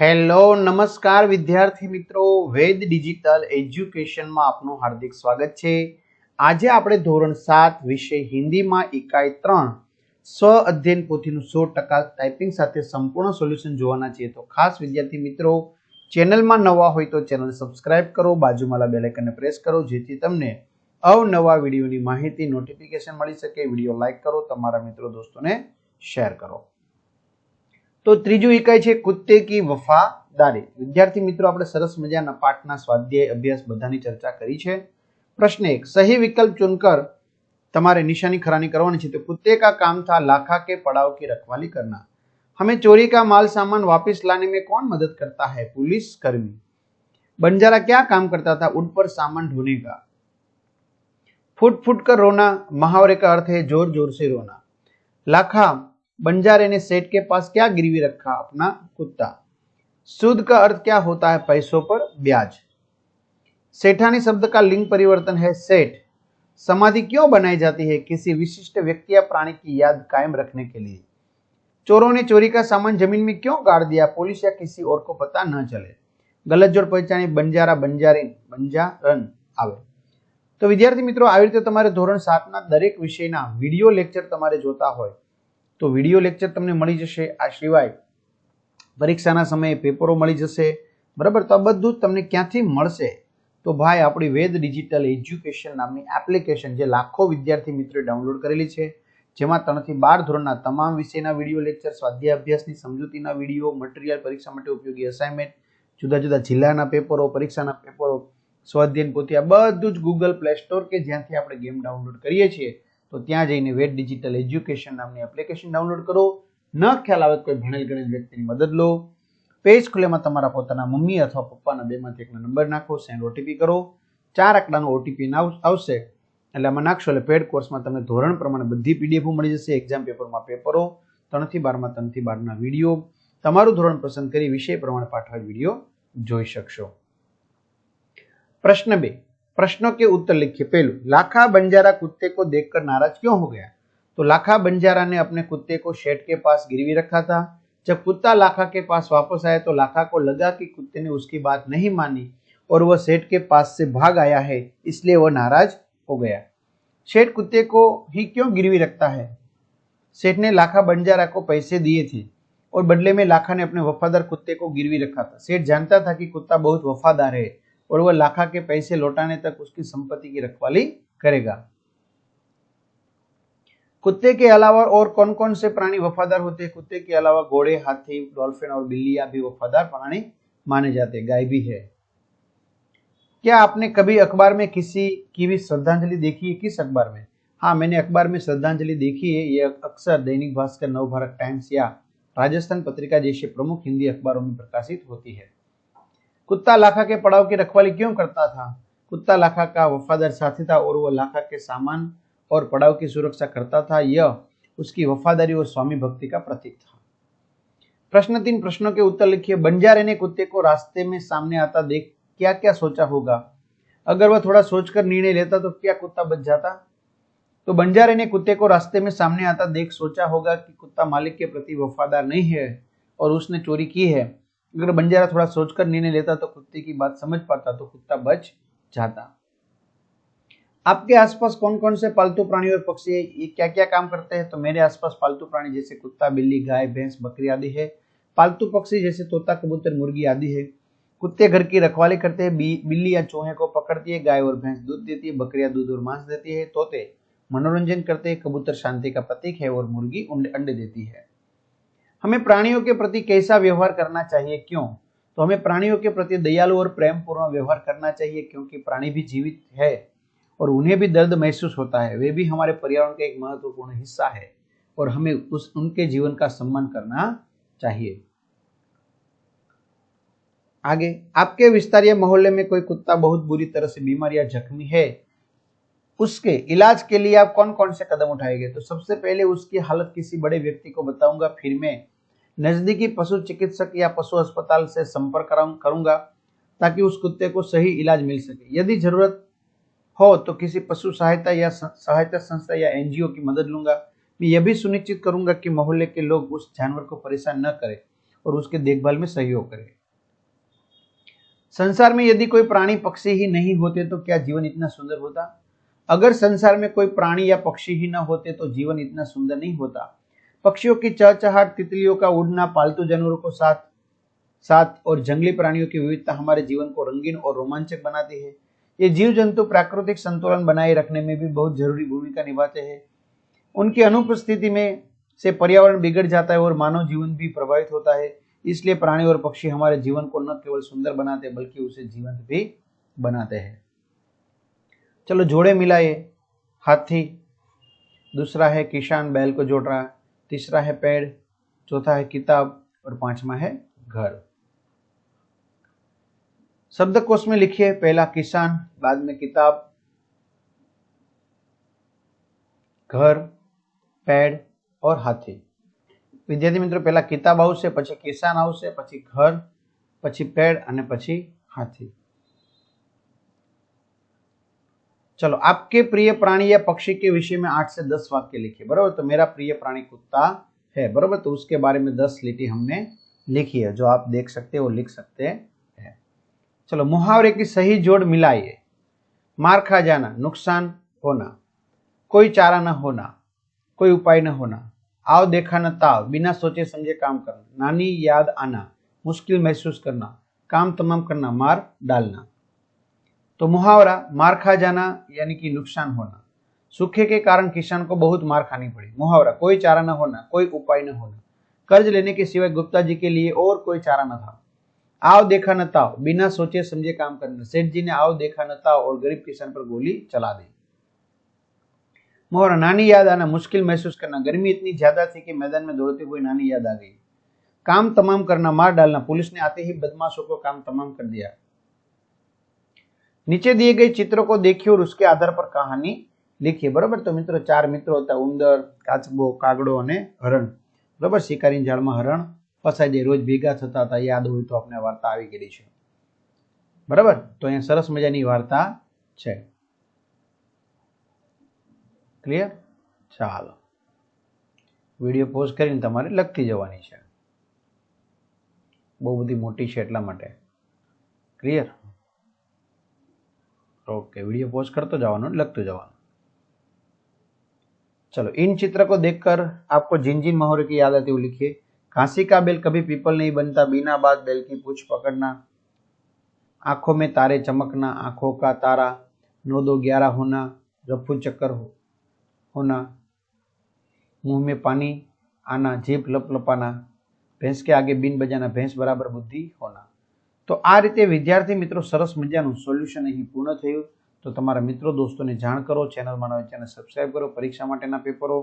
Hello નમસ્કાર વિદ્યાર્થી મિત્રો, વેદ ડિજિટલ એજ્યુકેશનમાં આપનું હાર્દિક સ્વાગત છે। આજે આપણે ધોરણ 7 વિષય હિન્દીમાં ઇકાઈ 3 સ્વ અધ્યયન પોથીનું 100% ટાઈપિંગ સાથે સંપૂર્ણ સોલ્યુશન જોવાના છીએ। તો ખાસ વિદ્યાર્થી મિત્રો, ચેનલમાં નવા હોય તો ચેનલ સબસ્ક્રાઇબ કરો, બાજુમાં બેલ આઇકનને પ્રેસ કરો જેથી તમને અવનવા વિડીયોની માહિતી નોટિફિકેશન મળી શકે। વિડીયો લાઈક કરો, તમારા મિત્રો દોસ્તોને શેર કરો। तो ત્રીજું इकाई છે कुत्ते की वफादारी। विद्यार्थी मित्रों, આપણે સરસ મજાના પાઠના સ્વાધ્યાય અભ્યાસ બધાની ચર્ચા કરી છે। प्रश्न 1, सही विकल्प चुनकर તમારે निशानी खरानी करवानी છે। तो कुत्ते का काम था लाखा के पड़ाव की रखवाली करना। हमें चोरी का माल सामान वापस लाने में कौन मदद करता है? पुलिस कर्मी। बंजारा क्या काम करता था? उठ पर सामान ढोने का। फुट फुट कर रोना मुहावरे का अर्थ है जोर जोर से रोना। लाखा बंजारे ने सेठ के पास क्या गिरवी रखा? अपना कुत्ता। सूद का अर्थ क्या होता है? पैसों पर ब्याज। सेठानी शब्द का लिंग परिवर्तन है सेठ। समाधि क्यों बनाई जाती है? किसी विशिष्ट व्यक्ति या प्राणी की याद कायम रखने के लिए। चोरों ने चोरी का सामान जमीन में क्यों गाड़ दिया? पुलिस या किसी और को पता न चले। गलत जोड़ पहचानी बंजारा बंजारीन बंजारन आवे। तो विद्यार्थी मित्रों, આવી રીતે તમારે ધોરણ 7 ના દરેક વિષયના વિડિયો લેક્ચર તમારે જોતા હોય તો વિડિયો લેક્ચર તમને મળી જશે। આ સિવાય પરીક્ષાના સમયે પેપરો મળી જશે, બરાબર। તો આ બધું જ તમને ક્યાંથી મળશે? તો ભાઈ, આપણી વેદ ડિજિટલ એજ્યુકેશન નામની એપ્લિકેશન જે લાખો વિદ્યાર્થી મિત્રોએ ડાઉનલોડ કરેલી છે, જેમાં 3 થી 12 ધોરણના તમામ વિષયના વિડિયો લેક્ચર, સ્વાધ્યાય અભ્યાસની સમજૂતીના વિડિયો, મટીરીયલ, પરીક્ષા માટે ઉપયોગી અસાઇનમેન્ટ, જુદા જુદા જિલ્લાના પેપરો, પરીક્ષાના પેપરો, સ્વાધ્યાયન પોથી, આ બધું જ ગૂગલ પ્લે સ્ટોર કે જ્યાંથી આપણે ગેમ ડાઉનલોડ કરીએ છીએ તો ત્યાં જઈને વેદ ડિજિટલ એજ્યુકેશન નામની એપ્લિકેશન ડાઉનલોડ કરો। ન ખ્યાલ આવે કોઈ ભણેલ ગણેલ વ્યક્તિની મદદ લો। પેજ ખુલેમાં તમારા પોતાના મમ્મી અથવા પપ્પાના બેમાંથી એકનો નંબર નાખો, સેન્ડ ઓટીપી કરો। 4 આંકડાનો ઓટીપી આવશે એટલે આમાં નાખશો એટલે પેડ કોર્સમાં તમને ધોરણ પ્રમાણે બધી પીડીએફ મળી જશે। એક્ઝામ પેપરમાં પેપરો, 3 થી 12 માં 3 થી 12 ના વિડીયો, તમારું ધોરણ પસંદ કરી વિષય પ્રમાણે પાઠવાયેલ વિડીયો જોઈ શકશો। प्रश्न 2, प्रश्नों के उत्तर लिखिए। पहलू, लाखा बंजारा कुत्ते को देखकर नाराज क्यों हो गया? तो लाखा बंजारा ने अपने कुत्ते को शेठ के पास गिरवी रखा था। जब कुत्ता लाखा के पास वापस आया तो लाखा को लगा कि कुत्ते ने उसकी बात नहीं मानी और वह सेठ के पास से भाग आया है, इसलिए वह नाराज हो गया। सेठ कुत्ते को ही क्यों गिरवी रखता है? सेठ ने लाखा बंजारा को पैसे दिए थे और बदले में लाखा ने अपने वफादार कुत्ते को गिरवी रखा था। सेठ जानता था कि कुत्ता बहुत वफादार है और वह लाखा के पैसे लौटाने तक उसकी संपत्ति की रखवाली करेगा। कुत्ते के अलावा और कौन कौन से प्राणी वफादार होते हैं? कुत्ते के अलावा घोड़े, हाथी, डॉल्फिन और बिल्लियां भी वफादार प्राणी माने जाते हैं। गाय भी है। क्या आपने कभी अखबार में किसी की भी श्रद्धांजलि देखी है? किस अखबार में? हाँ, मैंने अखबार में श्रद्धांजलि देखी है। ये अक्सर दैनिक भास्कर, नवभारत टाइम्स या राजस्थान पत्रिका जैसे प्रमुख हिंदी अखबारों में प्रकाशित होती है। कुत्ता लाखा के पड़ाव की रखवाली क्यों करता था? कुत्ता लाखा का वफादार साथी था और वह लाखा के सामान और पड़ाव की सुरक्षा करता था। यह उसकी वफादारी और स्वामी भक्ति का प्रतीक था। प्रश्न 3, प्रश्नों के उत्तर लिखिए। बंजारे ने कुत्ते को रास्ते में सामने आता देख क्या क्या सोचा होगा? अगर वह थोड़ा सोचकर निर्णय लेता तो क्या कुत्ता बच जाता? तो बंजारे ने कुत्ते को रास्ते में सामने आता देख सोचा होगा कि कुत्ता मालिक के प्रति वफादार नहीं है और उसने चोरी की है। अगर बंजारा थोड़ा सोचकर निर्णय लेता तो कुत्ते की बात समझ पाता तो कुत्ता बच जाता। आपके आसपास कौन कौन से पालतू प्राणी और पक्षी है? ये क्या क्या काम करते हैं? तो मेरे आसपास पालतू प्राणी जैसे कुत्ता, बिल्ली, गाय, भैंस, बकरी आदि है। पालतू पक्षी जैसे तोता, कबूतर, मुर्गी आदि है। कुत्ते घर की रखवाली करते हैं, बिल्ली या चूहे को पकड़ती है, गाय और भैंस दूध देती है, बकरियां दूध और मांस देती है, तोते मनोरंजन करते हैं, कबूतर शांति का प्रतीक है और मुर्गी अंडे देती है। हमें प्राणियों के प्रति कैसा व्यवहार करना चाहिए? क्यों? तो हमें प्राणियों के प्रति दयालु और प्रेम पूर्ण व्यवहार करना चाहिए, क्योंकि प्राणी भी जीवित है और उन्हें भी दर्द महसूस होता है। वे भी हमारे पर्यावरण का एक महत्वपूर्ण हिस्सा है और हमें उनके जीवन का सम्मान करना चाहिए। आगे, आपके विस्तार या मोहल्ले में कोई कुत्ता बहुत बुरी तरह से बीमार या जख्मी है, उसके इलाज के लिए आप कौन कौन से कदम उठाएंगे? तो सबसे पहले उसकी हालत किसी बड़े व्यक्ति को बताऊंगा, फिर मैं नजदीकी पशु चिकित्सक या पशु अस्पताल से संपर्क करूंगा ताकि उस कुत्ते को सही इलाज मिल सके। यदि जरूरत हो तो किसी पशु सहायता संस्था या एनजीओ की मदद लूंगा। मैं यह भी सुनिश्चित करूंगा कि मोहल्ले के लोग उस जानवर को परेशान न करें और उसके देखभाल में सहयोग करे। संसार में यदि कोई प्राणी पक्षी ही नहीं होते तो क्या जीवन इतना सुंदर होता? अगर संसार में कोई प्राणी या पक्षी ही न होते तो जीवन इतना सुंदर नहीं होता। पक्षियों की चहचहाट, तितलियों का उड़ना, पालतू जानवरों को साथ साथ और जंगली प्राणियों की विविधता हमारे जीवन को रंगीन और रोमांचक बनाती है। ये जीव जंतु प्राकृतिक संतुलन बनाए रखने में भी बहुत जरूरी भूमिका निभाते हैं। उनकी अनुपस्थिति में से पर्यावरण बिगड़ जाता है और मानव जीवन भी प्रभावित होता है। इसलिए प्राणी और पक्षी हमारे जीवन को न केवल सुंदर बनाते बल्कि उसे जीवंत भी बनाते हैं। चलो जोड़े मिलाए। हाथी, दूसरा है किसान बैल को जोड़ रहा है, तीसरा है पेड़, चौथा है किताब और पांचवा है घर। शब्दकोश में लिखिए पहला किसान, बाद में किताब, घर, पेड़ और हाथी। विद्यार्थी मित्रों पहला किताब आवशे, પછી કિસાન આવશે, પછી ઘર, પછી પેડ અને પછી हाथी। चलो आपके प्रिय प्राणी या पक्षी के विषय में 8 से 10 वाक्य लिखिए। बराबर, तो मेरा प्रिय प्राणी कुत्ता है। बराबर, तो उसके बारे में 10 लिखी हमने लिखी है, जो आप देख सकते हो लिख सकते हैं। चलो मुहावरे की सही जोड़ मिलाइए। मार खा जाना, नुकसान होना, कोई चारा न होना, कोई उपाय न होना, आओ देखा न ताव, बिना सोचे समझे काम करना, नानी याद आना, मुश्किल महसूस करना, काम तमाम करना, मार डालना। तो मुहावरा मार खा जाना यानी कि नुकसान होना, सूखे के कारण किसान को बहुत मार खानी पड़ी। मुहावरा कोई चारा न होना, कोई उपाय न होना, कर्ज लेने के सिवाय गुप्ता जी के लिए और कोई चारा न था। आओ देखा न ताव, बिना सोचे समझे काम करना, सेठ जी ने आओ देखा न ताव और गरीब किसान पर गोली चला दी। मुहावरा नानी याद आना, मुश्किल महसूस करना, गर्मी इतनी ज्यादा थी कि मैदान में दौड़ते हुए नानी याद आ गई। काम तमाम करना, मार डालना, पुलिस ने आते ही बदमाशों को काम तमाम कर दिया। नीचे दिए गए चित्रों को देखिए और उसके आधार पर कहानी लिखिए। बराबर, तो मित्रों 4 मित्रों હતા, ઉંદર, કાચબો, કાગડો અને હરણ। બરાબર, શિકારીની જાળમાં હરણ ફસાઈ જાય, રોજ ભેગા થતા હતા, યાદ હોય તો આપણે વાર્તા આવી ગયેલી છે। બરાબર, તો અહીંયા સરસ મજાની વાર્તા છે। ક્લિયર? ચાલો વિડીયો પોઝ કરીને તમારે લખતી જવાની છે, બહુ બધી મોટી છે એટલા માટે। ક્લિયર? ओके, वीडियो पॉज करते जाओ, लगते जाओ। चलो इन चित्र को देखकर आपको जिन जिन मुहावरे की याद आती है वो लिखिए। घासी का बैल कभी पीपल नहीं बनता, बिना बात बैल की पूंछ पकड़ना, आंखों में तारे चमकना, आंखों का तारा, 9 2 11 होना, रफू चक्कर होना, मुंह में पानी आना, जीभ लपलपाना, भैंस के आगे बीन बजाना, भैंस बराबर बुद्धि होना। तो आ रीते विद्यार्थी मित्रों सरस मजानुं सोल्यूशन अहीं पूर्ण थयुं। तो तमारा मित्रों दोस्तोने जाण करो, चेनल में नवा चेनल सब्सक्राइब करो। परीक्षा माटेना पेपरो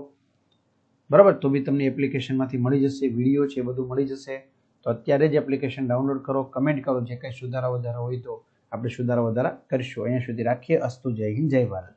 बराबर तो भी तमने एप्लिकेशन मांथी मळी जशे, विडियो छे बधुं मळी जशे। तो अत्यारे ज एप्लिकेशन डाउनलॉड करो, कमेंट करो, जे कांई सुधारा वधारा होय तो आपणे सुधारा वधारा करशुं। अहींया सुधी राखीए। अस्तु, जय हिंद, जय भारत।